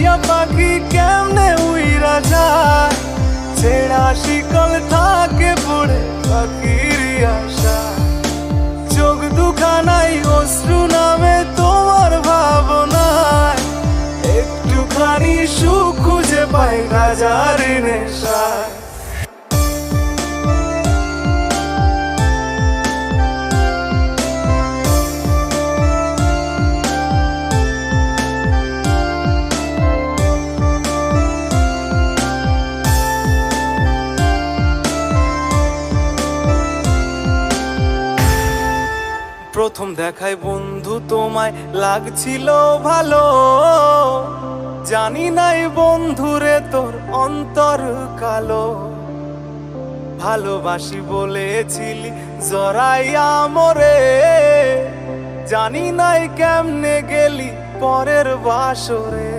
টিয়া পাখি কেমনে উইরা যায়, ছেঁড়া শিকল থাকে পড়ে পাখির আশা। চোখ দুখানাই অশ্রু নামে তোমার ভাবনায়, একটুখানি সুখ খুঁজে পাই রাজার নেশায়। প্রথম দেখায় বন্ধু তোমায় লাগছিল ভালো, জানি নাই বন্ধুরে তোর অন্তর কালো। ভালোবাসি বলেছিলি জড়াইয়া মোরে, জানি নাই কেমনে গেলি পরের বাসরে।